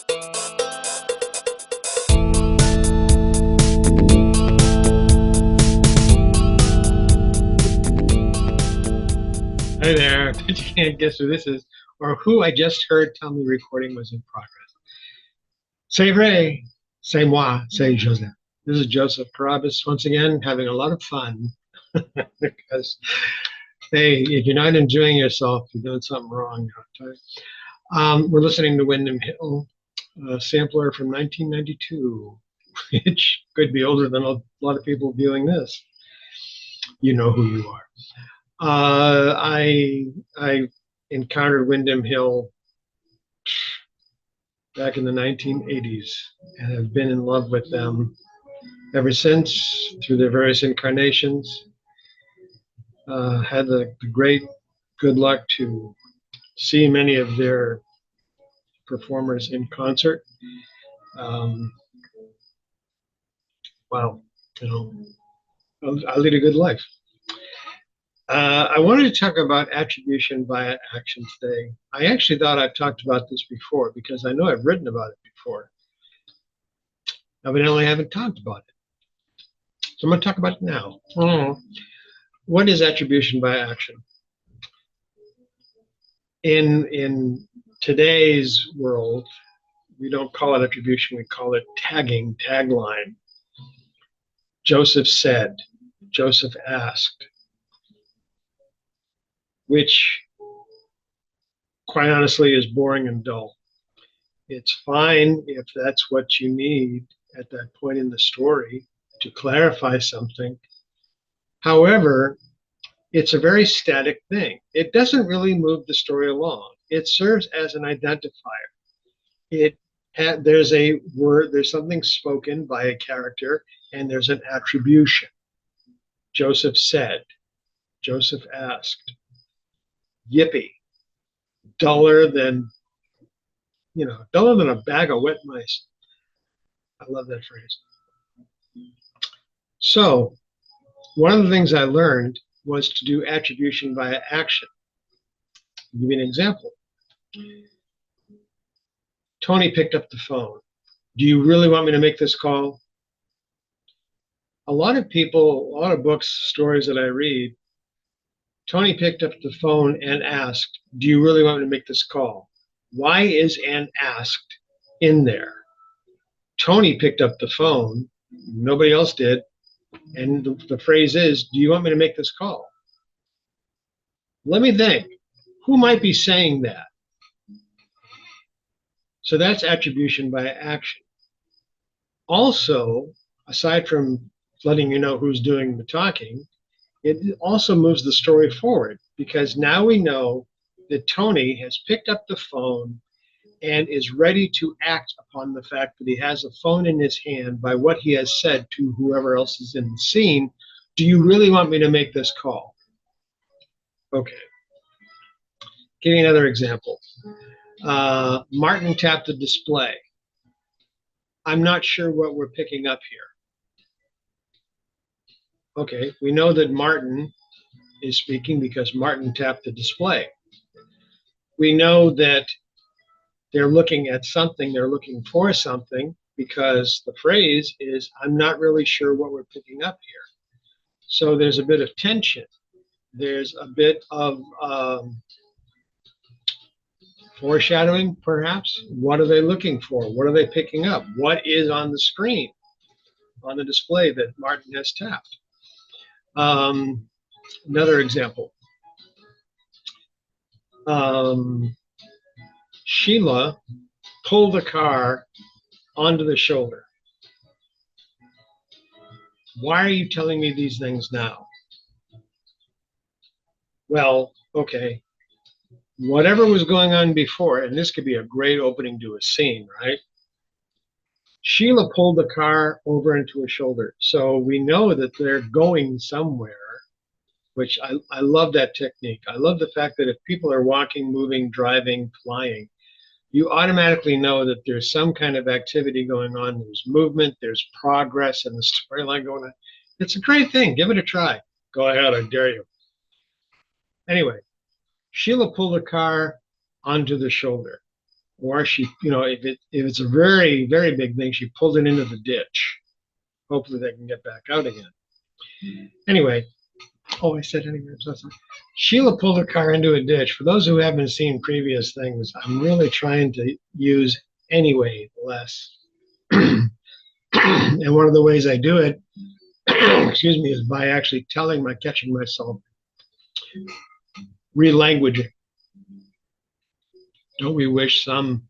Hi there. Bet you can't guess who this is or who I just heard tell me recording was in progress. C'est vrai, c'est moi, c'est Joseph. This is Joseph Carabas once again having a lot of fun because, hey, if you're not enjoying yourself, you're doing something wrong. We're listening to Windham Hill, a sampler from 1992, which could be older than a lot of people viewing this. You know who you are. I encountered Windham Hill back in the 1980s and have been in love with them ever since through their various incarnations. Had the great good luck to see many of their performers in concert. Wow, you know, I lead a good life. I wanted to talk about attribution via action today. I actually thought I've talked about this before because I know I've written about it before. Evidently, I haven't talked about it. So I'm going to talk about it now. What is attribution by action? In today's world, we don't call it attribution, we call it tagging, tagline. Joseph said, Joseph asked, which quite honestly is boring and dull. It's fine if that's what you need at that point in the story to clarify something. However, it's a very static thing. It doesn't really move the story along. It serves as an identifier. There's a word, there's something spoken by a character, and there's an attribution. Joseph said, Joseph asked, yippee, duller than a bag of wet mice. I love that phrase. So one of the things I learned was to do attribution via action. I'll give you an example. Tony picked up the phone. Do you really want me to make this call? A lot of people, a lot of books, stories that I read, Tony picked up the phone and asked, do you really want me to make this call? Why is "and asked" in there? Tony picked up the phone, nobody else did, and the phrase is, do you want me to make this call? Let me think, who might be saying that? So that's attribution by action. Also, aside from letting you know who's doing the talking, it also moves the story forward because now we know that Tony has picked up the phone and is ready to act upon the fact that he has a phone in his hand by what he has said to whoever else is in the scene. Do you really want me to make this call? Okay. Give me another example. Martin tapped the display. I'm not sure what we're picking up here. Okay, we know that Martin is speaking because Martin tapped the display. We know that they're looking at something, they're looking for something, because the phrase is, I'm not really sure what we're picking up here. So there's a bit of tension. There's a bit of foreshadowing, perhaps. What are they looking for? What are they picking up? What is on the screen, on the display that Martin has tapped? Another example. Sheila pulled the car onto the shoulder. Why are you telling me these things now? Well, okay. Whatever was going on before, and this could be a great opening to a scene, right? Sheila pulled the car over into her shoulder. So we know that they're going somewhere, which I love that technique. I love the fact that if people are walking, moving, driving, flying, you automatically know that there's some kind of activity going on. There's movement, there's progress, and the storyline going on. It's a great thing. Give it a try. Go ahead, I dare you. Anyway, Sheila pulled the car onto the shoulder. or she, if it's a very, very big thing, she pulled it into the ditch. Hopefully they can get back out again. Anyway, oh, I said anyway. I'm so sorry. Sheila pulled her car into a ditch. For those who haven't seen previous things, I'm really trying to use anyway less. And one of the ways I do it, excuse me, is by actually catching myself relanguaging. Don't we wish some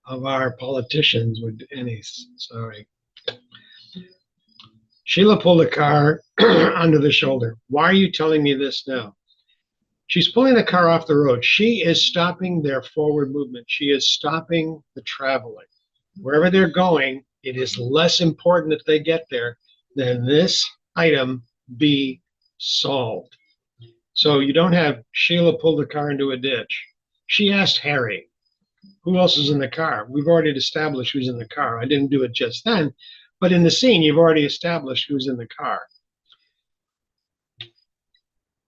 of our politicians would any? Sorry. Sheila pulled the car under the shoulder. Why are you telling me this now? She's pulling the car off the road. She is stopping their forward movement. She is stopping the traveling. Wherever they're going, it is less important that they get there than this item be solved. So you don't have Sheila pull the car into a ditch. She asked Harry, who else is in the car? We've already established who's in the car. I didn't do it just then, but in the scene, you've already established who's in the car.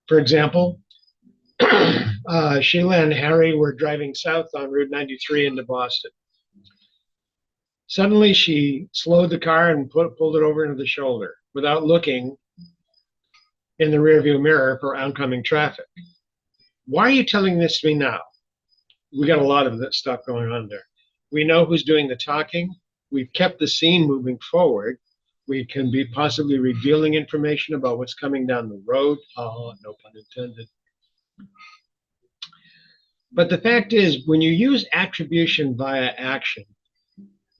For example, Sheila and Harry were driving south on Route 93 into Boston. Suddenly, she slowed the car and pulled it over into the shoulder without looking in the rearview mirror for oncoming traffic. Why are you telling this to me now? We got a lot of that stuff going on there. We know who's doing the talking. We've kept the scene moving forward. We can be possibly revealing information about what's coming down the road. Oh, no pun intended. But the fact is, when you use attribution via action,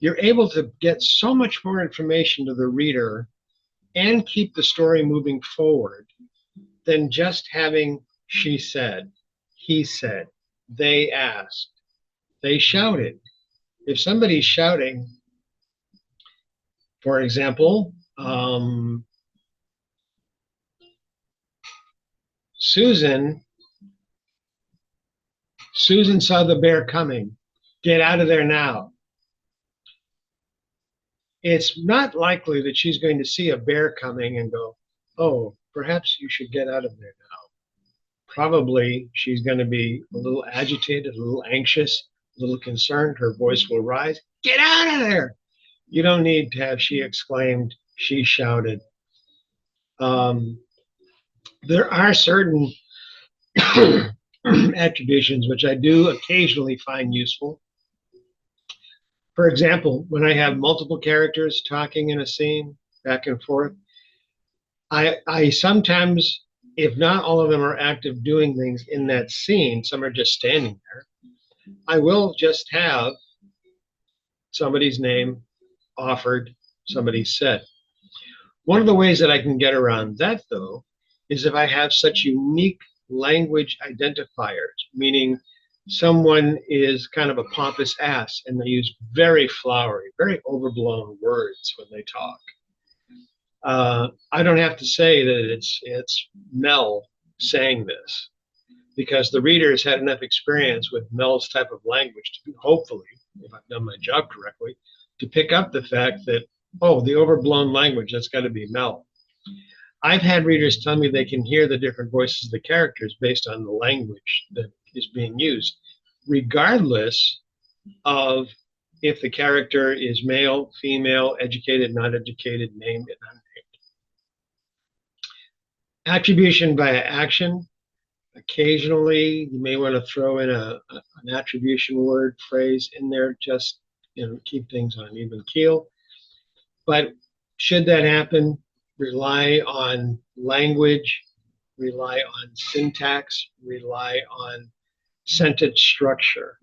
you're able to get so much more information to the reader and keep the story moving forward than just having she said, he said, they asked, they shouted. If somebody's shouting, for example, Susan saw the bear coming. Get out of there now. It's not likely that she's going to see a bear coming and go, oh, perhaps you should get out of there now. Probably she's going to be a little agitated, a little anxious, a little concerned. Her voice will rise. Get out of there. You don't need to have she exclaimed, she shouted. There are certain attributions which I do occasionally find useful. For example, when I have multiple characters talking in a scene back and forth, I sometimes, if not all of them are active doing things in that scene, some are just standing there, I will just have somebody's name offered, somebody said. One of the ways that I can get around that, though, is if I have such unique language identifiers, meaning someone is kind of a pompous ass and they use very flowery, very overblown words when they talk. I don't have to say that it's Mel saying this, because the reader has had enough experience with Mel's type of language to hopefully, if I've done my job correctly, to pick up the fact that, oh, the overblown language, that's got to be Mel. I've had readers tell me they can hear the different voices of the characters based on the language that is being used, regardless of if the character is male, female, educated, not educated, named, and unnamed. Attribution via action. Occasionally, you may want to throw in an attribution word phrase in there, just keep things on an even keel. But should that happen, rely on language, rely on syntax, rely on sentence structure.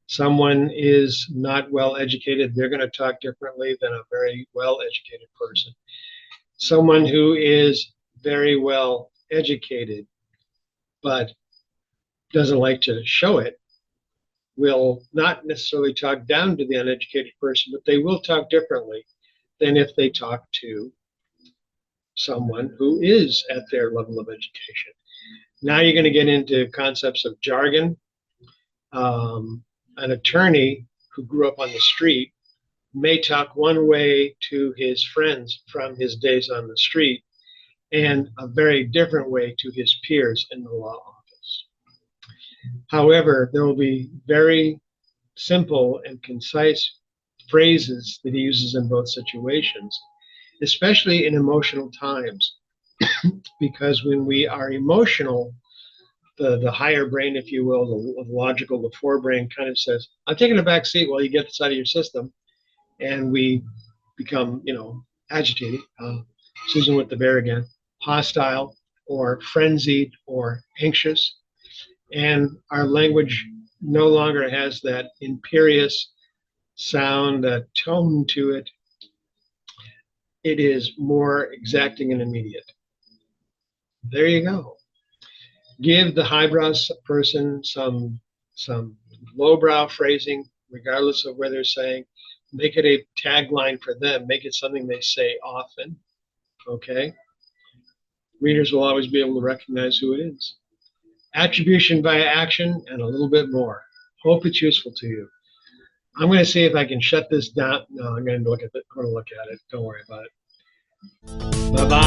Someone is not well educated, they're going to talk differently than a very well educated person. Someone who is very well educated but doesn't like to show it will not necessarily talk down to the uneducated person, but they will talk differently than if they talk to someone who is at their level of education. Now you're going to get into concepts of jargon. An attorney who grew up on the street may talk one way to his friends from his days on the street and a very different way to his peers in the law office. However, there will be very simple and concise phrases that he uses in both situations, especially in emotional times. Because when we are emotional, the higher brain, if you will, the logical, the forebrain kind of says, I'm taking a back seat while you get this out of your system. And we become, agitated. Susan with the bear again, hostile or frenzied or anxious. And our language no longer has that imperious sound, tone to it. It is more exacting and immediate. There you go. Give the highbrow person some lowbrow phrasing, regardless of where they're saying. Make it a tagline for them. Make it something they say often. Okay. Readers will always be able to recognize who it is. Attribution via action and a little bit more. Hope it's useful to you. I'm going to see if I can shut this down. No, I'm going to look at it. Don't worry about it. Bye bye.